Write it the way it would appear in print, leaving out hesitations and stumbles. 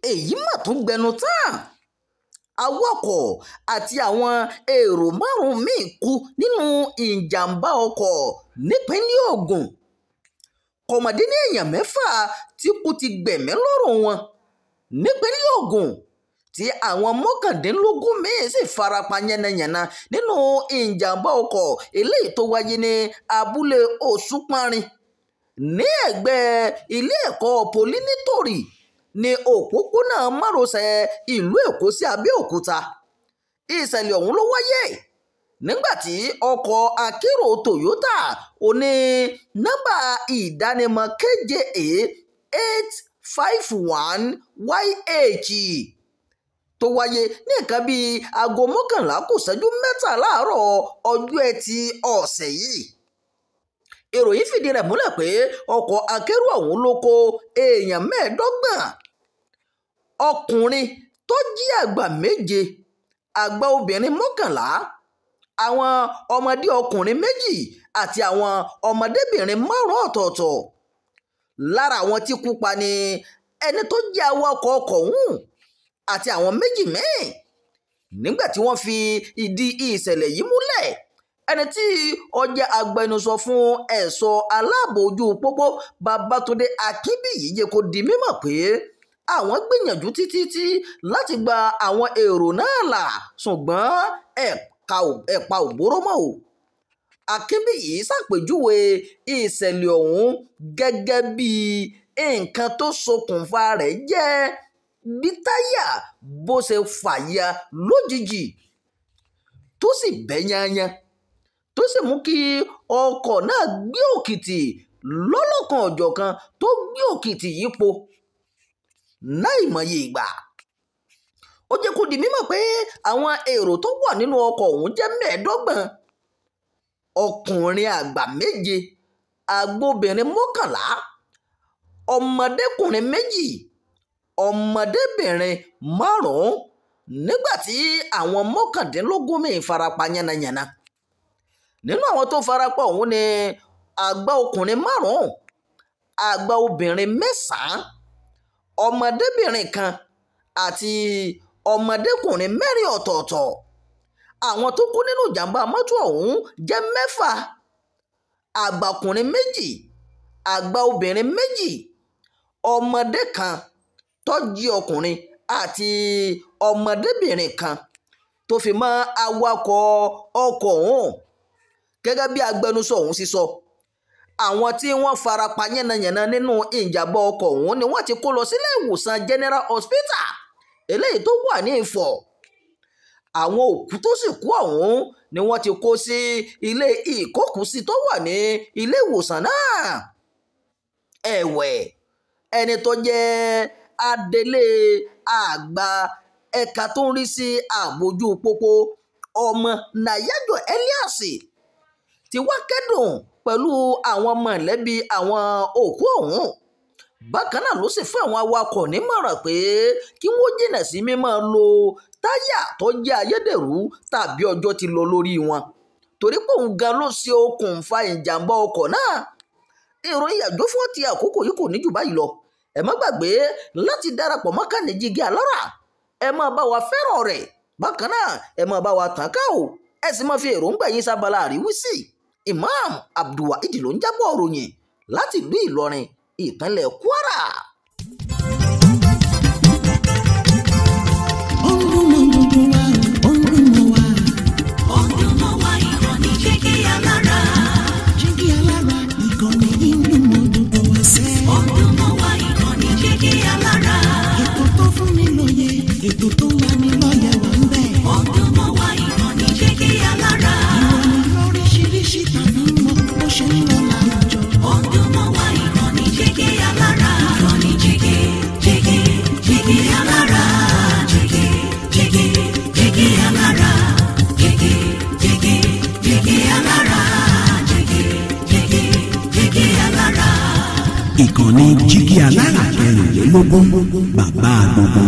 èyí mà tún gbẹnu tán. Awakọ̀ àti àwọn èrò 5 míì kú nínú ìjàmbá ọkọ̀ nípínlẹ̀ Ògùn. Kọ̀mọ̀dé ní èèyàn 6 tí kú ti gbẹ̀mí lọ́rùn wọn nípínlẹ̀ Ògùn tí àwọn 19 míì sì farapa yánnayànna nínú ìjàmbá ọkọ̀ eléyìí tó wáyé ní abúlé Òṣùpárin ní ẹ̀gbẹ́ ilé ẹ̀kọ́ poli nítorí ní òpópónà márosẹ̀ ìlú Èkó sí Abẹ́òkúta. Ìṣẹ̀lẹ̀ ọ̀hún ló wáyé nígbàtí ọkọ̀ akérò Toyota oní nọ́mbà ìdánimọ̀ KJA 851YH tó wáyé ní nǹkan bíi aago 11:07 láàárọ̀ ọjọ́ Ẹtì ọ̀sẹ̀ yìí. Ìròyìn fìdí rẹ̀ múlẹ̀ pé ọkọ̀ akérò ọ̀hún ló kó èèyàn 25, ọkùnrin tó jí àgbà 7, àgbà obìnrin 11, àwọn ọmọdé ọkùnrin 2 àti àwọn ọmọdébìnrin 5 ọ̀tọ̀ọ̀tọ̀. Lára àwọn tí kú pa ni ẹni tó jẹ́ awakọ̀ ọkọ̀ ọ̀hún àti àwọn 2 míì. Nígbà tí wọ́n fi ìdí ìṣẹ̀lẹ̀ yìí múlẹ̀, ẹni tí ó jẹ́ agbẹnusọ fún ẹ̀ṣọ́ aláàbò ojú pópó Babátúndé Akínbíyì jẹ́ kó di mímọ̀ pé àwọn gbìyànjú títí láti gba àwọn èrò náà là, ṣùgbọ́n ẹ̀pa òbóró mọ́ o. Akínbíyì ṣàpèjúwe ìṣẹ̀lẹ̀ ọ̀hún gẹ́gẹ́ bí nǹkan tó ṣokùnfà rẹ̀ jẹ́ bí táyà bó ṣe fàya lójijì tó sì bẹ́ yányán, tó sì mú kí ọkọ̀ náà gbé òkìtì lọ́lọ́kan ọ̀jọ̀kan tó gbé òkìtì yípo láìmọye ìgbà. Ó jẹ́ kó di mímọ̀ pé àwọn èrò tó wà nínú ọkọ̀ ọ̀hún jẹ́ 25, ọkùnrin àgbà 7, àgbobìnrin 11, ọmọdékùnrin 2, ọmọdébìnrin 5, nígbàtí àwọn 19 míì farapa yánnayànna. Nínú àwọn tó farapa ọ̀hún ni àgbà ọkùnrin 5, àgbà obìnrin 9, ọmọdébìnrin 1 àti ọmọdékùnrin 4 ọ̀tọ̀ọ̀tọ̀. Àwọn tó kú nínú ìjàmbá mọ́tò ọ̀hún jẹ́ 6, àgbàkùnrin 2, àgbà obìnrin 2, ọmọdé 1 tó jẹ́ ọkùnrin àti ọmọdébìnrin 1 tó fi mọ́ awakọ̀ ọkọ̀ ọ̀hún. Gẹ́gẹ́ bí agbẹnusọ ọ̀hún sì sọ, àwọn tí wọ́n farapa yánnayànna nínú ìjàmbá ọkọ̀ ọ̀hún ni wọ́n ti kó lọ sílé ìwòsàn General Hospital eléyìí tó wà ní Ifọ̀. Àwọn òkú tó sì kú ọ̀hún ni wọ́n ti kó sí ilé ìkókùsí tó wà ní ilé ìwòsàn náà. Ẹ̀wẹ̀, ẹni tó jẹ́ adelé àgbà ẹ̀ka tó ń rí sí àbójú pópó ọmọ Nayajo Elias ti wá kẹ́dùn pẹ̀lú àwọn mọ̀lẹ́bí àwọn òkú ọ̀hún. Bákan náà ló sì fún àwọn awakọ̀ nímọ̀ràn pé kí wọ́n jìnnà sí mímọ́ lo táyà tó jẹ́ ayédèrú tàbí ọjọ́ ti lọ lórí wọn, torí pé òun gan ló ṣe okùnfà ìjàmbá ọkọ̀ náà. Ìròyìn àjò fún ti àkókò yìí kò ní jù báyìí lọ. Ẹ má gbàgbé láti darapọ̀ mọ́ ìkànnì Jígí Alára. Ẹ máa bá wa fẹ́ràn rẹ̀. Bákan náà ẹ máa bá wa tàn ká o. Ẹ sì máa fi èròǹgbà yín sábàlá àríwísí. Imam Abdulwaheed ló ń jábọ̀ ròyìn láti ìlú Ìlọrin, ìpínlẹ̀ Kwara. Ètò tó máa ní lọ́yẹ̀ wà ń bẹ̀. Ọdún mọ́ wá ìkànnì Jígí Alára. Ìròyìn lóríṣiríṣi tàbí mọ bó ṣe ń lọ láwùjọ. Ọdún mọ́ wá ìkànnì Jígí Alára. Ìkànnì Jígí Alára. Jígí Alára. Jígí Alára. Jígí Alára. Ìkànnì Jígí Alára 24, bàbá gbogbo.